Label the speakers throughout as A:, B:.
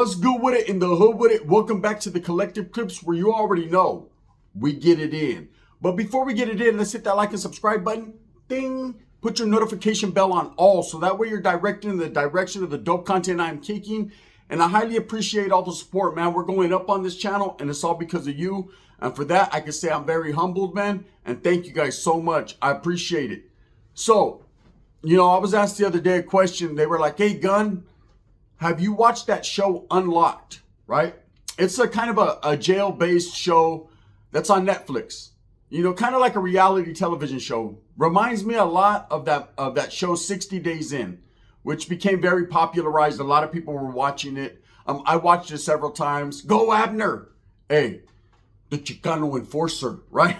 A: What's good with it in the hood with it? Welcome back to the Collective Clips where you already know we get it in. But before we get it in, let's hit that like and subscribe button. Ding! Put your notification bell on all so that way you're directed in the direction of the dope content I'm kicking. And I highly appreciate all the support, man. We're going up on this channel and it's all because of you. And for that, I can say I'm very humbled, man. And thank you guys so much. I appreciate it. So, I was asked the other day a question. They were like, hey, Gun, have you watched that show Unlocked, right? It's a kind of a jail-based show that's on Netflix. Kind of like a reality television show. Reminds me a lot of that show 60 Days In, which became very popularized. A lot of people were watching it. I watched it several times. Go Abner! Hey, the Chicano enforcer, right?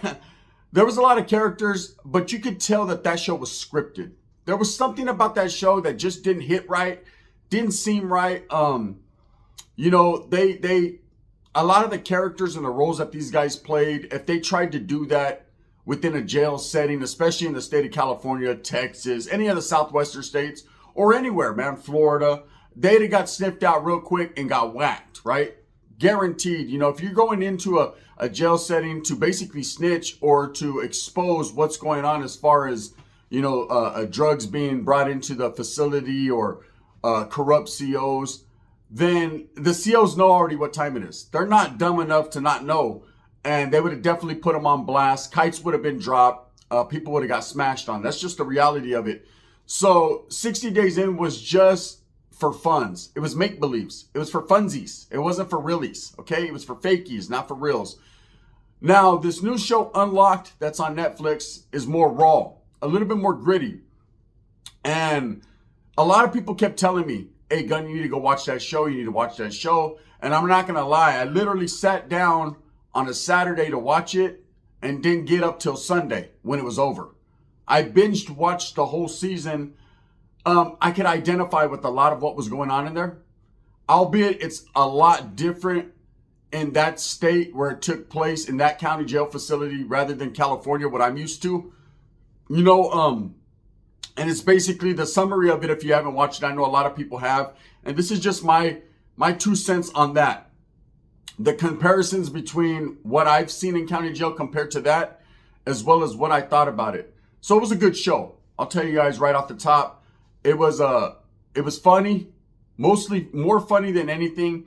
A: There was a lot of characters, but you could tell that show was scripted. There was something about that show that just didn't hit right. Didn't seem right. A lot of the characters and the roles that these guys played, if they tried to do that within a jail setting, especially in the state of California, Texas, any of the southwestern states, or anywhere, man, Florida, they'd have got sniffed out real quick and got whacked, right? Guaranteed. If you're going into a jail setting to basically snitch or to expose what's going on as far as, drugs being brought into the facility or corrupt COs, then the COs know already what time it is. They're not dumb enough to not know. And they would have definitely put them on blast. Kites would have been dropped. People would have got smashed on. That's just the reality of it. So 60 Days In was just for funs. It was make-believes. It was for funsies. It wasn't for realies, okay? It was for fakies, not for reals. Now, this new show Unlocked that's on Netflix is more raw, a little bit more gritty. And a lot of people kept telling me, hey, Gun, you need to go watch that show. You need to watch that show. And I'm not going to lie. I literally sat down on a Saturday to watch it and didn't get up till Sunday when it was over. I binged watched the whole season. I could identify with a lot of what was going on in there. Albeit it's a lot different in that state where it took place in that county jail facility rather than California, what I'm used to. And it's basically the summary of it. If you haven't watched it, I know a lot of people have. And this is just my 2 cents on that. The comparisons between what I've seen in county jail compared to that, as well as what I thought about it. So it was a good show. I'll tell you guys right off the top. It was funny, mostly more funny than anything.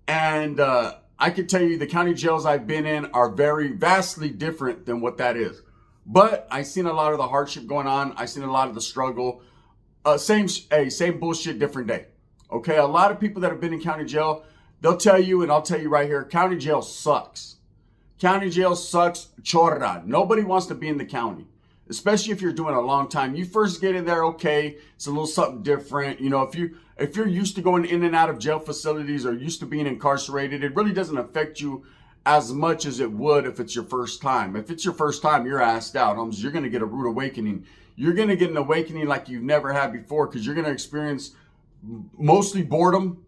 A: And I can tell you the county jails I've been in are vastly different than what that is. But I seen a lot of the hardship going on. I seen a lot of the struggle. Same bullshit, different day. Okay, a lot of people that have been in county jail, they'll tell you, and I'll tell you right here, county jail sucks. County jail sucks, chorra. Nobody wants to be in the county, especially if you're doing a long time. You first get in there, okay, it's a little something different. If you're used to going in and out of jail facilities or used to being incarcerated, it really doesn't affect you as much as it would if it's your first time. If it's your first time, you're assed out. You're going to get a rude awakening. You're going to get an awakening like you've never had before because you're going to experience mostly boredom,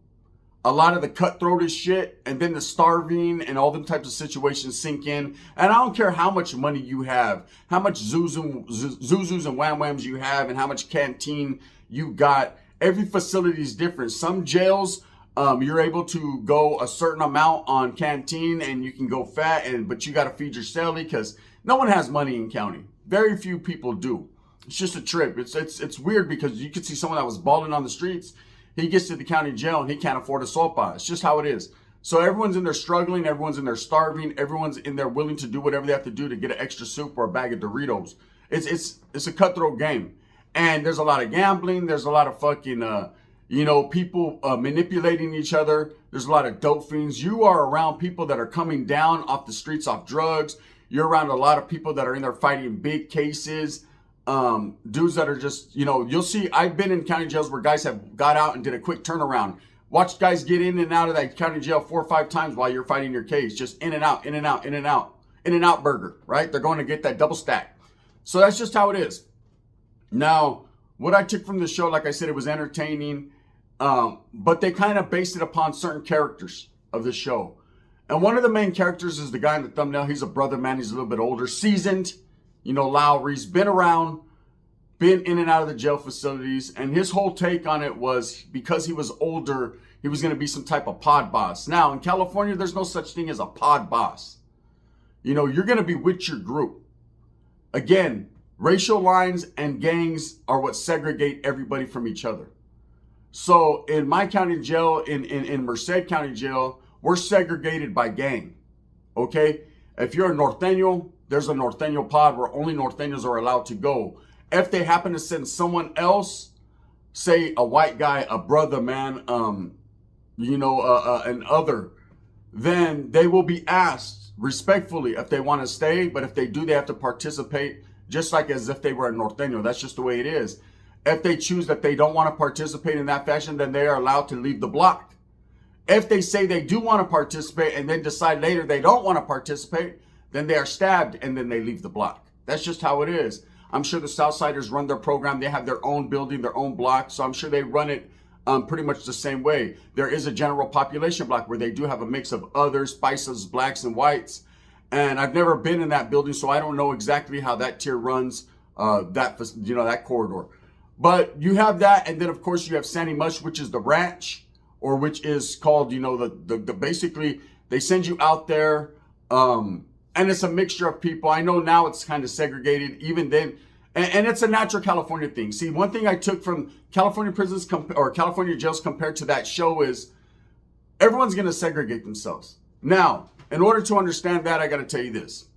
A: a lot of the cutthroat shit, and then the starving and all them types of situations sink in. And I don't care how much money you have, how much Zuzus and Wham Whams you have, and how much canteen you got. Every facility is different. Some jails, you're able to go a certain amount on canteen and you can go fat, but you got to feed your celly because no one has money in county. Very few people do. It's just a trip. It's weird because you could see someone that was balling on the streets. He gets to the county jail and he can't afford a sopa. It's just how it is. So everyone's in there struggling. Everyone's in there starving. Everyone's in there willing to do whatever they have to do to get an extra soup or a bag of Doritos. It's a cutthroat game. And there's a lot of gambling. There's a lot of fucking, people manipulating each other. There's a lot of dope fiends. You are around people that are coming down off the streets off drugs. You're around a lot of people that are in there fighting big cases. Dudes that are just, you'll see, I've been in county jails where guys have got out and did a quick turnaround. Watched guys get in and out of that county jail 4 or 5 times while you're fighting your case. Just in and out, in and out, in and out. In and out burger, right? They're going to get that double stack. So that's just how it is. Now, what I took from the show, like I said, it was entertaining. But they kind of based it upon certain characters of the show. And one of the main characters is the guy in the thumbnail. He's a brother, man. He's a little bit older, seasoned. Lowry's been around, been in and out of the jail facilities. And his whole take on it was because he was older, he was going to be some type of pod boss. Now, in California, there's no such thing as a pod boss. You know, you're going to be with your group. Again, racial lines and gangs are what segregate everybody from each other. So in my county jail, in Merced County Jail, we're segregated by gang. Okay? If you're a Norteño, there's a Norteño pod where only Norteños are allowed to go. If they happen to send someone else, say a white guy, a brother, man, an other, then they will be asked respectfully if they want to stay. But if they do, they have to participate just like as if they were a Norteño. That's just the way it is. If they choose that they don't want to participate in that fashion, then they are allowed to leave the block. If they say they do want to participate and then decide later they don't want to participate, then they are stabbed and then they leave the block. That's just how it is. I'm sure the Southsiders run their program. They have their own building, their own block. So I'm sure they run it pretty much the same way. There is a general population block where they do have a mix of others, spices, blacks, and whites. And I've never been in that building, so I don't know exactly how that tier runs, that corridor. But you have that, and then of course you have Sandy Mush, which is the ranch, or which is called, the basically they send you out there, and it's a mixture of people. I know now it's kind of segregated, even then, and it's a natural California thing. See, one thing I took from California prisons or California jails compared to that show is everyone's going to segregate themselves. Now, in order to understand that, I got to tell you this.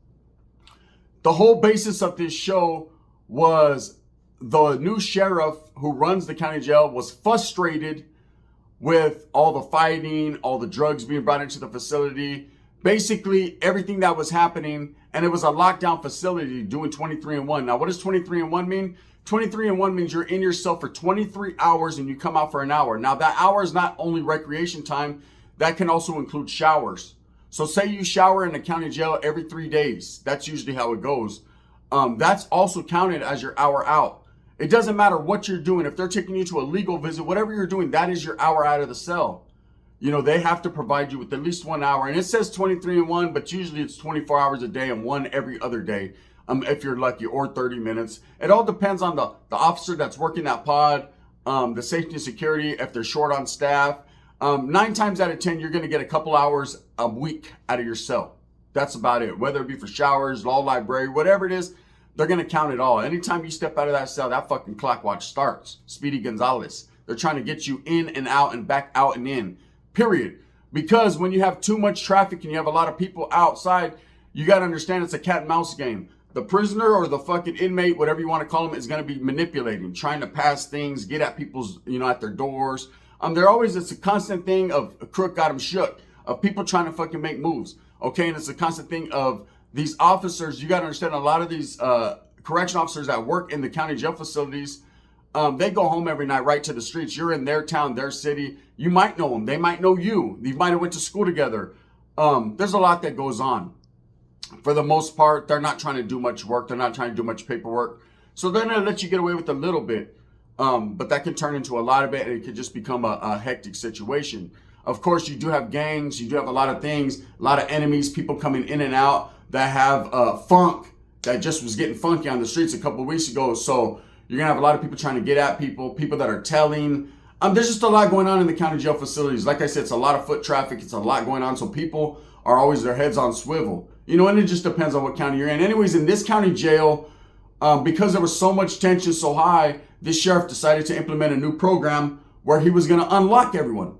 A: The whole basis of this show was the new sheriff who runs the county jail was frustrated with all the fighting, all the drugs being brought into the facility, basically everything that was happening. And it was a lockdown facility doing 23-1. Now, what does 23-1 mean? 23-1 means you're in your cell for 23 hours and you come out for an hour. Now, that hour is not only recreation time. That can also include showers. So say you shower in a county jail every 3 days. That's usually how it goes. That's also counted as your hour out. It doesn't matter what you're doing. If they're taking you to a legal visit, whatever you're doing, that is your hour out of the cell. They have to provide you with at least 1 hour. And it says 23-1, but usually it's 24 hours a day and one every other day, if you're lucky, or 30 minutes. It all depends on the officer that's working that pod, the safety and security, if they're short on staff. 9 times out of 10, you're going to get a couple hours a week out of your cell. That's about it. Whether it be for showers, law library, whatever it is, they're going to count it all. Anytime you step out of that cell, that fucking clock watch starts. Speedy Gonzalez. They're trying to get you in and out and back out and in. Period. Because when you have too much traffic and you have a lot of people outside, you got to understand it's a cat and mouse game. The prisoner or the fucking inmate, whatever you want to call them, is going to be manipulating, trying to pass things, get at people's, at their doors. It's a constant thing of a crook got him shook, of people trying to fucking make moves. Okay. And it's a constant thing of these officers. You got to understand a lot of these correction officers that work in the county jail facilities, they go home every night right to the streets. You're in their town, their city. You might know them. They might know you. You might have went to school together. There's a lot that goes on. For the most part, they're not trying to do much work. They're not trying to do much paperwork. So they're going to let you get away with a little bit. But that can turn into a lot of it, and it could just become a hectic situation. Of course, you do have gangs. You do have a lot of things, a lot of enemies, people coming in and out that have funk that just was getting funky on the streets a couple of weeks ago. So you're going to have a lot of people trying to get at people that are telling. There's just a lot going on in the county jail facilities. Like I said, it's a lot of foot traffic. It's a lot going on. So people are always their heads on swivel. And it just depends on what county you're in. Anyways, in this county jail, because there was so much tension so high, this sheriff decided to implement a new program where he was going to unlock everyone.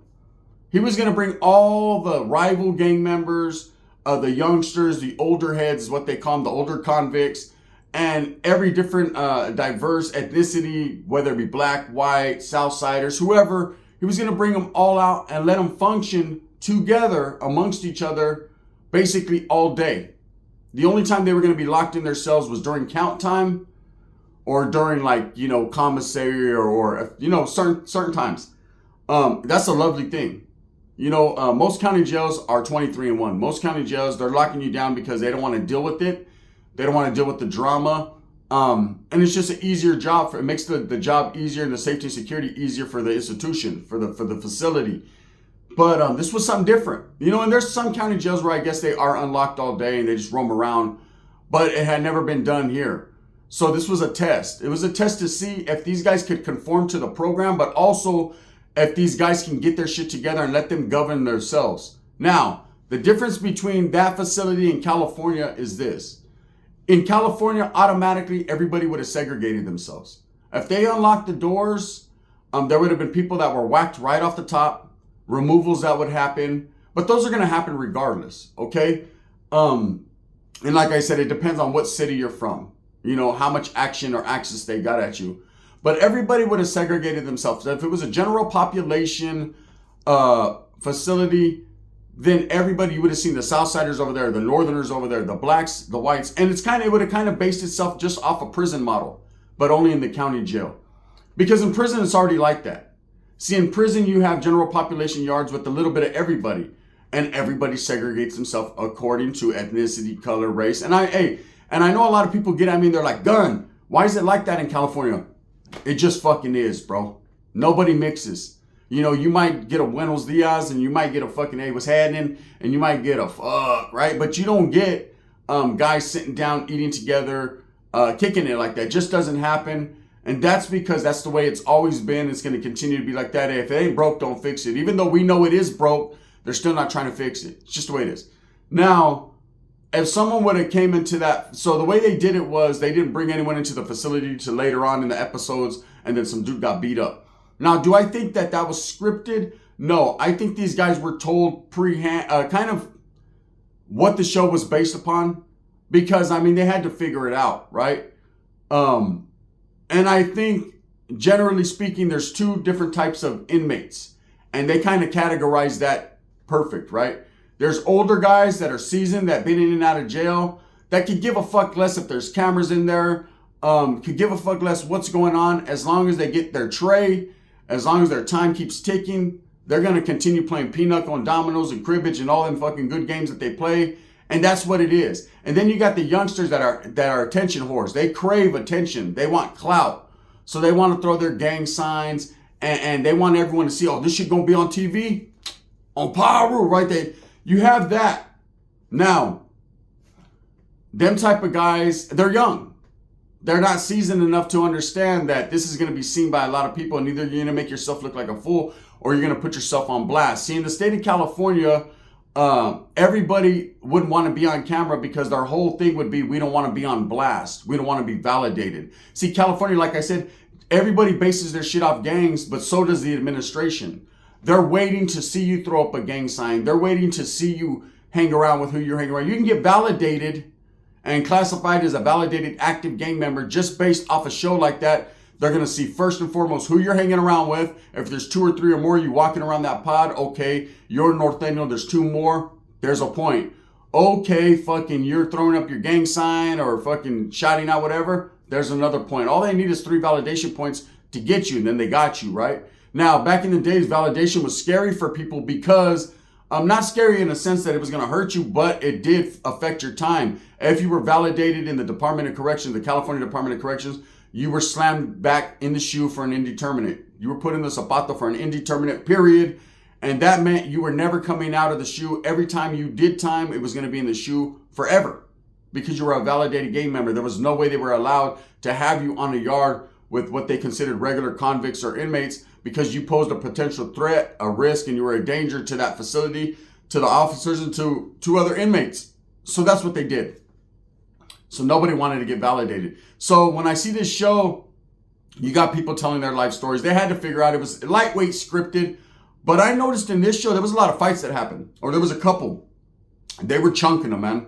A: He was going to bring all the rival gang members, the youngsters, the older heads, what they call them, the older convicts, and every different diverse ethnicity, whether it be black, white, Southsiders, whoever. He was going to bring them all out and let them function together amongst each other basically all day. The only time they were going to be locked in their cells was during count time or during commissary or certain times. That's a lovely thing. Most county jails are 23-1. Most county jails, they're locking you down because they don't want to deal with it. They don't want to deal with the drama. And it's just an easier job. It makes the job easier and the safety and security easier for the institution, for the facility. But this was something different. And there's some county jails where I guess they are unlocked all day and they just roam around. But it had never been done here. So this was a test. It was a test to see if these guys could conform to the program, but also if these guys can get their shit together and let them govern themselves. Now, the difference between that facility and California is this. In California, automatically everybody would have segregated themselves. If they unlocked the doors, there would have been people that were whacked right off the top, removals that would happen, but those are going to happen regardless, okay? And like I said, it depends on what city you're from, you know, how much action or access they got at you. But everybody would have segregated themselves. If it was a general population facility, then everybody, you would have seen the Southsiders over there, the Northerners over there, the blacks, the whites, and it would have kind of based itself just off a prison model, but only in the county jail. Because in prison, it's already like that. See, in prison, you have general population yards with a little bit of everybody, and everybody segregates themselves according to ethnicity, color, race. And I know a lot of people get at me and they're like, Gun, why is it like that in California? It just fucking is, bro. Nobody mixes. You know, you might get a Buenos Dias and you might get a fucking hey, what's happening? And you might get a fuck, right? But you don't get guys sitting down, eating together, kicking it like that. It just doesn't happen. And that's because that's the way it's always been. It's going to continue to be like that. Hey, if it ain't broke, don't fix it. Even though we know it is broke, they're still not trying to fix it. It's just the way it is. Now, if someone would have came into that, so the way they did it was they didn't bring anyone into the facility to later on in the episodes, and then some dude got beat up. Now, do I think that was scripted? No, I think these guys were told kind of what the show was based upon, because I mean they had to figure it out, right? And I think generally speaking, there's two different types of inmates, and they kind of categorize that perfect, right? There's older guys that are seasoned, that been in and out of jail, that could give a fuck less if there's cameras in there, could give a fuck less what's going on, as long as they get their tray, as long as their time keeps ticking, they're going to continue playing pinochle and dominoes and cribbage and all them fucking good games that they play. And that's what it is. And then you got the youngsters that are attention whores. They crave attention. They want clout. So they want to throw their gang signs and they want everyone to see, oh, this shit going to be on TV? On Paru, right there. You have that. Now, them type of guys, they're young. They're not seasoned enough to understand that this is going to be seen by a lot of people, and either you're going to make yourself look like a fool or you're going to put yourself on blast. See, in the state of California, everybody wouldn't want to be on camera because their whole thing would be, we don't want to be on blast. We don't want to be validated. See, California, like I said, everybody bases their shit off gangs, but so does the administration. They're waiting to see you throw up a gang sign. They're waiting to see you hang around with who you're hanging around. You can get validated and classified as a validated active gang member just based off a show like that. They're going to see first and foremost who you're hanging around with. If there's 2 or 3 or more, you walking around that pod, okay, you're Norteño, there's 2 more, there's a point. Okay, fucking you're throwing up your gang sign or fucking shouting out whatever, there's another point. All they need is 3 validation points to get you, and then they got you, right? Now, back in the days, validation was scary for people because, not scary in the sense that it was going to hurt you, but it did affect your time. If you were validated in the Department of Corrections, the California Department of Corrections, you were slammed back in the shoe for an indeterminate. You were put in the zapato for an indeterminate period, and that meant you were never coming out of the shoe. Every time you did time, it was going to be in the shoe forever because you were a validated gang member. There was no way they were allowed to have you on a yard with what they considered regular convicts or inmates because you posed a potential threat, a risk, and you were a danger to that facility, to the officers, and to other inmates. So that's what they did. So nobody wanted to get validated. So when I see this show, you got people telling their life stories. They had to figure out it was lightweight scripted. But I noticed in this show, there was a lot of fights that happened. Or there was a couple. They were chunking them, man.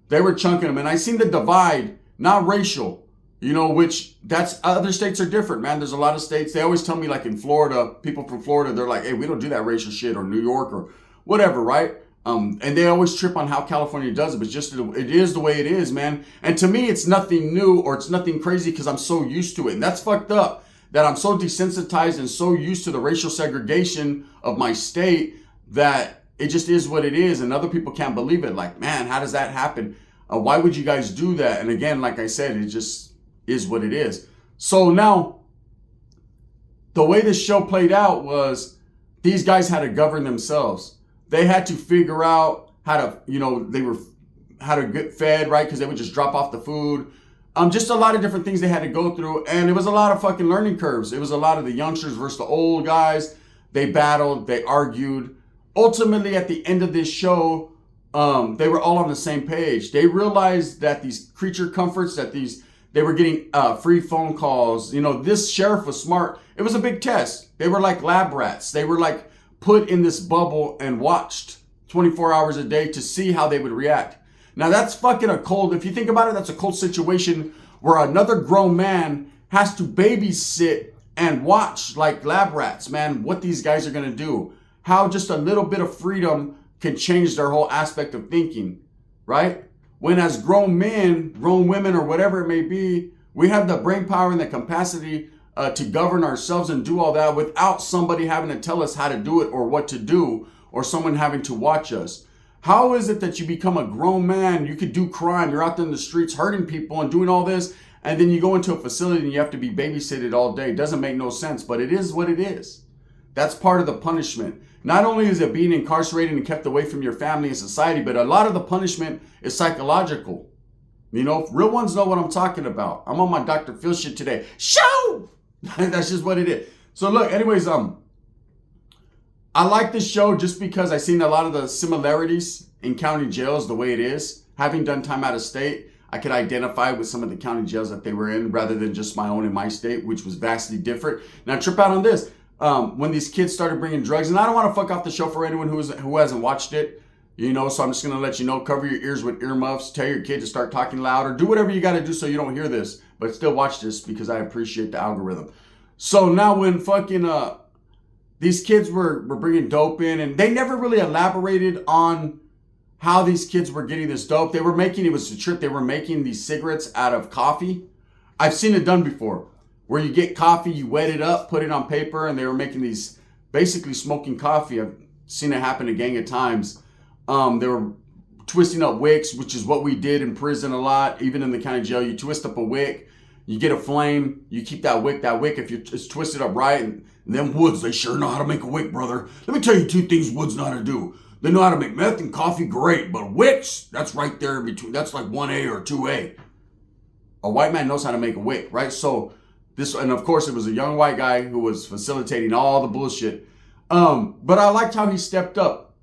A: They were chunking them. And I seen the divide, not racial, you know, which that's other states are different, man. There's a lot of states. They always tell me, like in Florida, people from Florida, they're like, hey, we don't do that racial shit, or New York or whatever, right? And they always trip on how California does it, but just it is the way it is, man. And to me, it's nothing new or it's nothing crazy because I'm so used to it. And that's fucked up that I'm so desensitized and so used to the racial segregation of my state that it just is what it is. And other people can't believe it. Like, man, how does that happen? Why would you guys do that? And again, like I said, it just is what it is. So now, the way this show played out was these guys had to govern themselves. They had to figure out how to, you know, how to get fed, right? Because they would just drop off the food. Just a lot of different things they had to go through. And it was a lot of fucking learning curves. It was a lot of the youngsters versus the old guys. They battled, they argued. Ultimately, at the end of this show, they were all on the same page. They realized that these creature comforts, they were getting free phone calls. You know, this sheriff was smart. It was a big test. They were like lab rats. They were like put in this bubble and watched 24 hours a day to see how they would react. Now that's fucking a cold, if you think about it, that's a cold situation where another grown man has to babysit and watch like lab rats, man, what these guys are gonna do. How just a little bit of freedom can change their whole aspect of thinking, right? When as grown men, grown women, or whatever it may be, we have the brain power and the capacity to govern ourselves and do all that without somebody having to tell us how to do it or what to do, or someone having to watch us. How is it that you become a grown man, you could do crime, you're out there in the streets hurting people and doing all this, and then you go into a facility and you have to be babysitted all day? It doesn't make no sense, but it is what it is. That's part of the punishment. Not only is it being incarcerated and kept away from your family and society, but a lot of the punishment is psychological. You know, real ones know what I'm talking about. I'm on my Dr. Phil shit today. Show! That's just what it is. So look, anyways, I like this show just because I've seen a lot of the similarities in county jails, the way it is. Having done time out of state, I could identify with some of the county jails that they were in rather than just my own in my state, which was vastly different. Now, trip out on this. When these kids started bringing drugs, and I don't want to fuck off the show for anyone who hasn't watched it, you know, so I'm just going to let you know, cover your ears with earmuffs, tell your kid to start talking louder, do whatever you got to do so you don't hear this, but still watch this because I appreciate the algorithm. So now when fucking, these kids were bringing dope in, and they never really elaborated on how these kids were getting this dope. It was a trip, they were making these cigarettes out of coffee. I've seen it done before, where you get coffee, you wet it up, put it on paper, and they were making these, basically smoking coffee. I've seen it happen a gang of times. They were twisting up wicks, which is what we did in prison a lot, even in the county jail. You twist up a wick, you get a flame, you keep that wick, if it's twisted up right, and them woods, they sure know how to make a wick, brother. Let me tell you two things woods know how to do. They know how to make meth and coffee, great, but wicks, that's right there in between. That's like 1A or 2A. A white man knows how to make a wick, right? So this, and of course it was a young white guy who was facilitating all the bullshit. But I liked how he stepped up.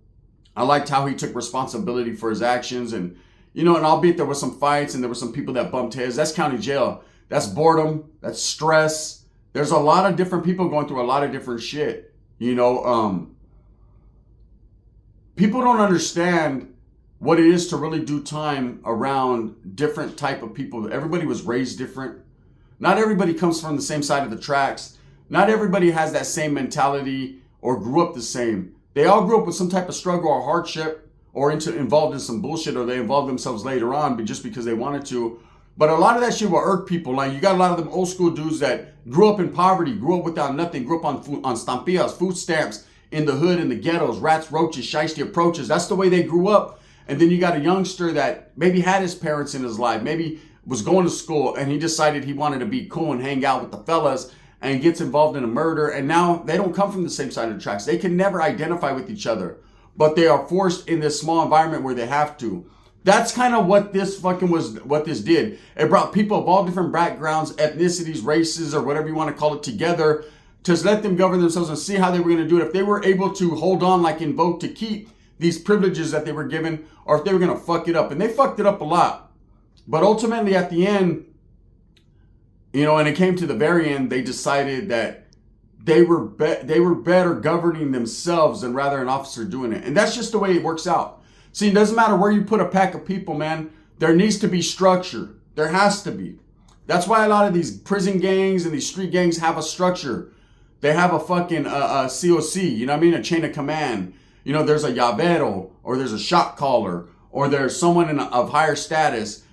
A: I liked how he took responsibility for his actions, and, you know, and albeit there were some fights and there were some people that bumped heads, that's county jail. That's boredom, that's stress. There's a lot of different people going through a lot of different shit. You know, people don't understand what it is to really do time around different type of people. Everybody was raised different. Not everybody comes from the same side of the tracks. Not everybody has that same mentality or grew up the same. They all grew up with some type of struggle or hardship, or involved in some bullshit, or they involved themselves later on, but just because they wanted to. But a lot of that shit will irk people. Like, you got a lot of them old school dudes that grew up in poverty, grew up without nothing, grew up on stampillas, food stamps, in the hood, in the ghettos, rats, roaches, shiesty approaches. That's the way they grew up. And then you got a youngster that maybe had his parents in his life, maybe was going to school, and he decided he wanted to be cool and hang out with the fellas, and gets involved in a murder. And now they don't come from the same side of the tracks. They can never identify with each other, but they are forced in this small environment where they have to. That's kind of what this what this did. It brought people of all different backgrounds, ethnicities, races, or whatever you want to call it, together to let them govern themselves and see how they were going to do it. If they were able to hold on, like in Vogue, to keep these privileges that they were given, or if they were going to fuck it up. And they fucked it up a lot. But ultimately at the end, you know, and it came to the very end, they decided that they were better governing themselves than rather an officer doing it. And that's just the way it works out. See, it doesn't matter where you put a pack of people, man. There needs to be structure. There has to be. That's why a lot of these prison gangs and these street gangs have a structure. They have a fucking COC, you know what I mean? A chain of command. You know, there's a llavero, or there's a shot caller, or there's someone of higher status.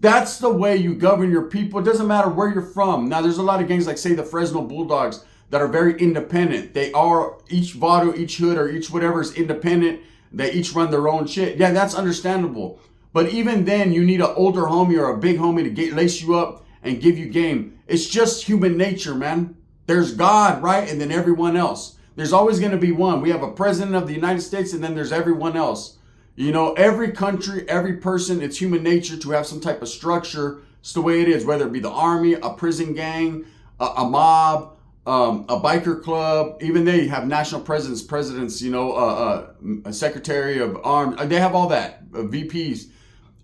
A: That's the way you govern your people. It doesn't matter where you're from. Now, there's a lot of gangs like, say, the Fresno Bulldogs that are very independent. They are, each Vado, each hood, or each whatever is independent. They each run their own shit. Yeah, that's understandable. But even then, you need an older homie or a big homie to lace you up and give you game. It's just human nature, man. There's God, right? And then everyone else. There's always going to be one. We have a president of the United States, and then there's everyone else. You know, every country, every person, it's human nature to have some type of structure. It's the way it is, whether it be the army, a prison gang, a mob, a biker club. Even they have national presidents, you know, a secretary of arms. They have all that, VPs.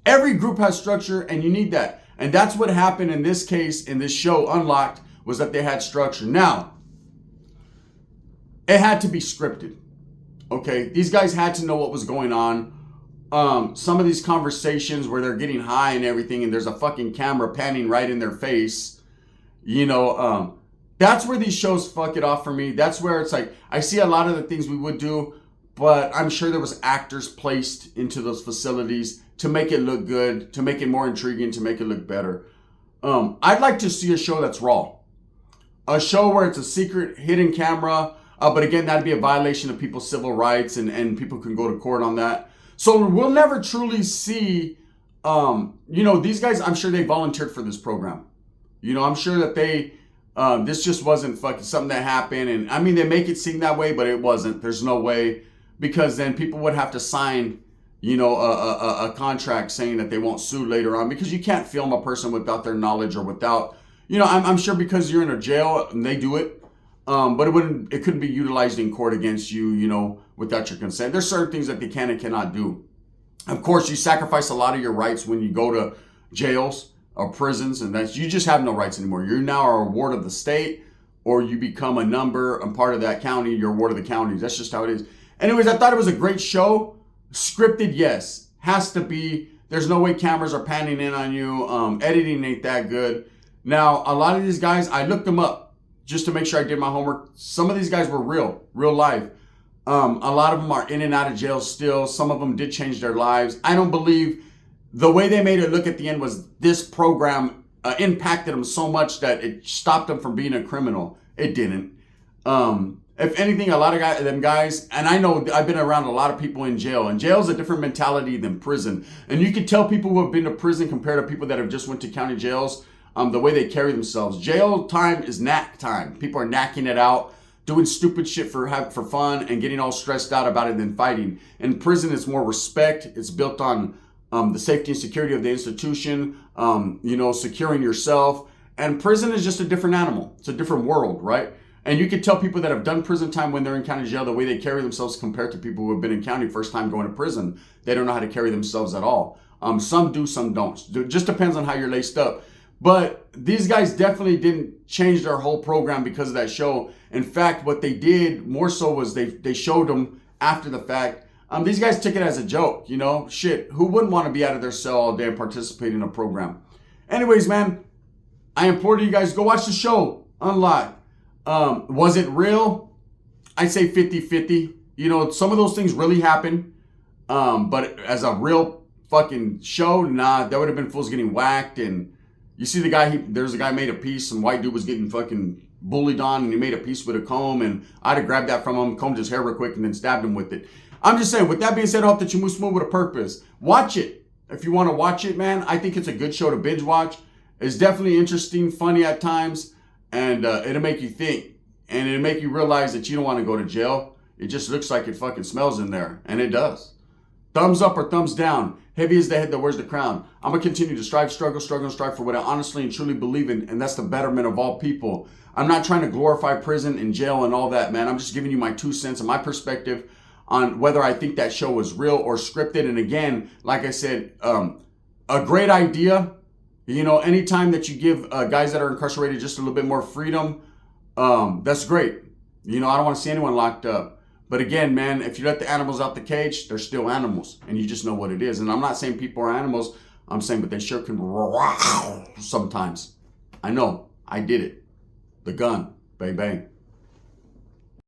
A: Every group has structure, and you need that. And that's what happened in this case, in this show, Unlocked, was that they had structure. Now, it had to be scripted. Okay, these guys had to know what was going on. Some of these conversations where they're getting high and everything, and there's a fucking camera panning right in their face, you know, that's where these shows fuck it off for me. That's where it's like, I see a lot of the things we would do, but I'm sure there was actors placed into those facilities to make it look good, to make it more intriguing, to make it look better. I'd like to see a show that's raw. A show where it's a secret hidden camera, but again, that'd be a violation of people's civil rights, and people can go to court on that. So we'll never truly see, you know, these guys, I'm sure they volunteered for this program. You know, I'm sure that they, this just wasn't fucking something that happened. And I mean, they make it seem that way, but it wasn't. There's no way, because then people would have to sign, you know, a contract saying that they won't sue later on, because you can't film a person without their knowledge or without, you know, I'm sure because you're in a jail and they do it. But it couldn't be utilized in court against you, you know, without your consent. There's certain things that they can and cannot do. Of course, you sacrifice a lot of your rights when you go to jails or prisons, and that's, you just have no rights anymore. You now are a ward of the state, or you become a number and part of that county. You're a ward of the county. That's just how it is. Anyways, I thought it was a great show. Scripted, yes, has to be. There's no way cameras are panning in on you. Editing ain't that good. Now, a lot of these guys, I looked them up just to make sure I did my homework. Some of these guys were real life. A lot of them are in and out of jail still. Some of them did change their lives. I don't believe the way they made it look at the end was this program impacted them so much that it stopped them from being a criminal. It didn't. If anything, a lot of them guys, and I know I've been around a lot of people in jail, and jail is a different mentality than prison. And you can tell people who have been to prison compared to people that have just went to county jails, the way they carry themselves. Jail time is knack time. People are knacking it out, doing stupid shit for fun, and getting all stressed out about it than fighting. In prison, it's more respect. It's built on the safety and security of the institution, you know, securing yourself. And prison is just a different animal. It's a different world, right? And you can tell people that have done prison time when they're in county jail, the way they carry themselves compared to people who have been in county first time going to prison. They don't know how to carry themselves at all. Some do, some don't. It just depends on how you're laced up. But these guys definitely didn't change their whole program because of that show. In fact, what they did more so was they showed them after the fact. These guys took it as a joke, you know? Shit, who wouldn't want to be out of their cell all day and participate in a program? Anyways, man, I implore you guys, go watch the show, Unlocked. Was it real? I'd say 50-50. You know, some of those things really happen. But as a real fucking show, nah, that would have been fools getting whacked. And you see the guy, there's a guy made a piece, some white dude was getting fucking bullied on, and he made a piece with a comb, and I'd have grabbed that from him, combed his hair real quick, and then stabbed him with it. I'm just saying, with that being said, I hope that you move smooth with a purpose. Watch it. If you want to watch it, man, I think it's a good show to binge watch. It's definitely interesting, funny at times, and it'll make you think. And it'll make you realize that you don't want to go to jail. It just looks like it fucking smells in there, and it does. Thumbs up or thumbs down. Heavy is the head that wears the crown. I'm going to continue to strive, struggle, and strive for what I honestly and truly believe in, and that's the betterment of all people. I'm not trying to glorify prison and jail and all that, man. I'm just giving you my 2 cents and my perspective on whether I think that show was real or scripted. And again, like I said, a great idea. You know, anytime that you give guys that are incarcerated just a little bit more freedom, that's great. You know, I don't want to see anyone locked up. But again, man, if you let the animals out the cage, they're still animals, and you just know what it is. And I'm not saying people are animals. I'm saying, but they sure can sometimes. I know. I did it. The gun. Bang, bang.